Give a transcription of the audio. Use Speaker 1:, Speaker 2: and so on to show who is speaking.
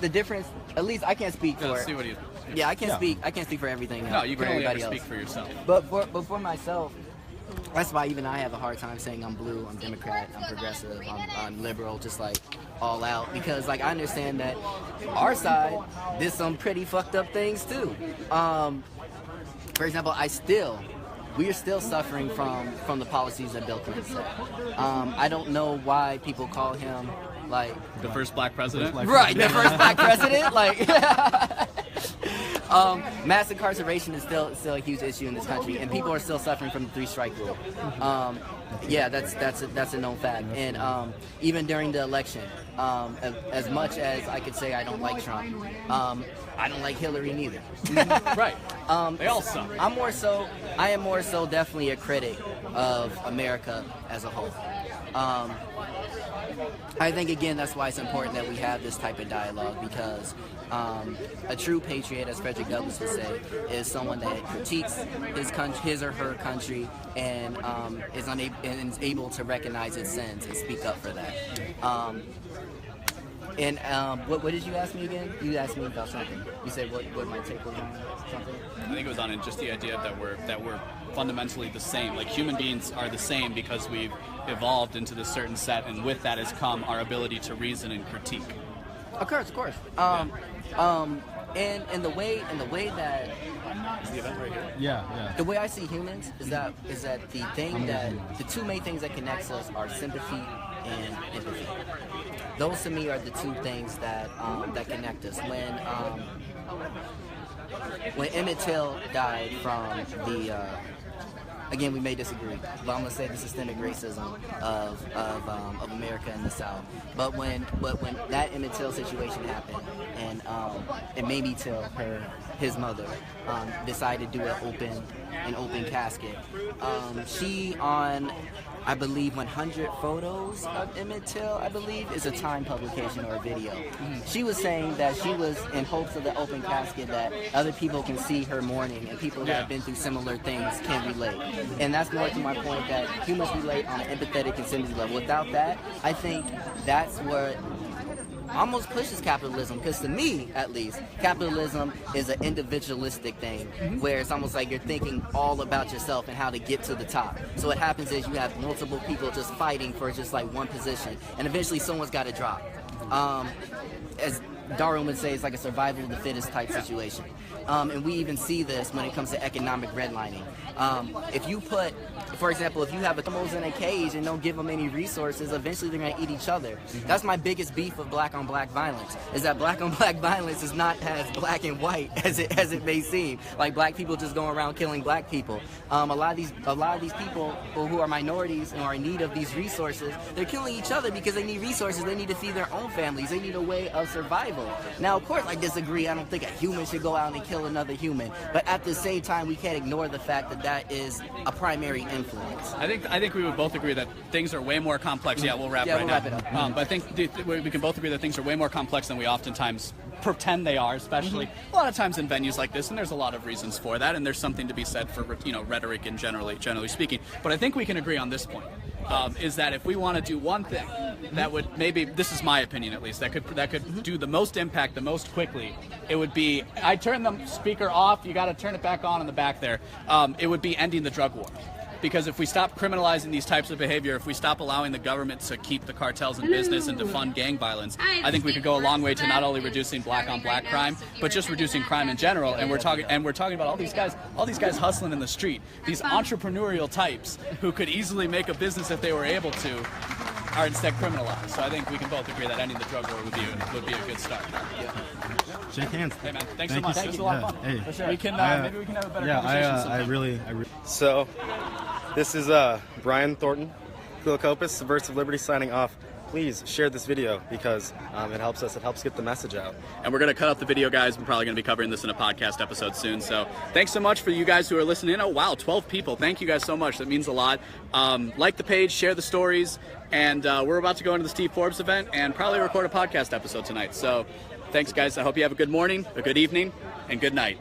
Speaker 1: the difference. At least I can't speak for.
Speaker 2: See what you.
Speaker 1: Yeah, I can't speak. I can't speak for everything.
Speaker 2: No, you can only ever
Speaker 1: else.
Speaker 2: speak for yourself.
Speaker 1: But for myself, that's why even I have a hard time saying I'm blue, I'm Democrat, I'm progressive, I'm liberal, just like all out. Because like I understand that our side did some pretty fucked up things too. For example, we are still suffering from the policies that Bill Clinton set. I don't know why people call him like
Speaker 2: the first black president.
Speaker 1: Right, the first black president. Like, mass incarceration is still a huge issue in this country, and people are still suffering from the 3-strike rule. Yeah, that's a known fact. And even during the election, as much as I could say I don't like Trump, I don't like Hillary neither.
Speaker 2: Right. They all suck.
Speaker 1: I am more so definitely a critic of America as a whole. I think, again, that's why it's important that we have this type of dialogue, because a true patriot, as Frederick Douglass would say, is someone that critiques his or her country and is able to recognize its sins and speak up for that. What did you ask me again? You asked me about something. You said what my take was on something?
Speaker 2: I think it was on just the idea that we're fundamentally the same. Like, human beings are the same because we've evolved into this certain set, and with that has come our ability to reason and critique.
Speaker 1: Of course. And the way that
Speaker 2: Is the event right here?
Speaker 3: Yeah.
Speaker 1: the way I see humans is that the two main things that connects us are sympathy and empathy. Those to me are the two things that connect us. When Emmett Till died from the again, we may disagree, but I'm gonna say the systemic racism of America and the South. But when that Emmett Till situation happened, and Mamie Till, his mother, decided to do an open casket, she on, I believe, 100 photos of Emmett Till, I believe, is a Time publication or a video. She was saying that she was in hopes of the open casket that other people can see her mourning, and people who have been through similar things can relate. And that's more to my point, that humans relate on an empathetic and sympathy level. Without that, I think that's what almost pushes capitalism, because to me, at least, capitalism is an individualistic thing, where it's almost like you're thinking all about yourself and how to get to the top. So what happens is you have multiple people just fighting for just like one position, and eventually someone's got to drop. As Darwin would say, it's like a survival of the fittest type situation. And we even see this when it comes to economic redlining. If you put, for example, if you have animals in a cage and don't give them any resources, eventually they're going to eat each other. That's my biggest beef of black-on-black violence, is that black-on-black violence is not as black and white as it may seem. Like, black people just going around killing black people. A lot of these people who are minorities and are in need of these resources, they're killing each other because they need resources. They need to feed their own families. They need a way of survival. Now, of course, I disagree. I don't think a human should go out and kill another human. But at the same time, we can't ignore the fact that that is a primary influence.
Speaker 2: I think we would both agree that things are way more complex. Yeah, we'll wrap
Speaker 1: Yeah,
Speaker 2: right
Speaker 1: we'll
Speaker 2: now.
Speaker 1: wrap it up.
Speaker 2: But I think we can both agree that things are way more complex than we oftentimes pretend they are, especially a lot of times in venues like this, and there's a lot of reasons for that, and there's something to be said for rhetoric and generally speaking. But I think we can agree on this point, is that if we want to do one thing that would, maybe, this is my opinion at least, that could do the most impact the most quickly, it would be, I turn the speaker off, you got to turn it back on in the back there, it would be ending the drug war. Because if we stop criminalizing these types of behavior, if we stop allowing the government to keep the cartels in business and to fund gang violence, I think we could go a long way to not only reducing black-on-black crime, but just reducing crime in general. And we're talking about all these guys hustling in the street, these entrepreneurial types who could easily make a business if they were able to, are instead criminalized. So I think we can both agree that ending the drug war would be a good start.
Speaker 3: Yeah. Shake hands.
Speaker 2: Hey man, thanks so much. It was a lot of fun.
Speaker 3: Hey.
Speaker 2: For sure. Maybe we can have a better conversation sometime.
Speaker 3: I really.
Speaker 4: So, this is Brian Thornton, Quilcopus, Subversive Liberty, signing off. Please share this video because it helps us. It helps get the message out.
Speaker 2: And we're going to cut out the video, guys. We're probably going to be covering this in a podcast episode soon. So thanks so much for you guys who are listening. Oh, wow, 12 people. Thank you guys so much. That means a lot. Like the page, share the stories. And we're about to go into the Steve Forbes event and probably record a podcast episode tonight. So thanks, guys. I hope you have a good morning, a good evening, and good night.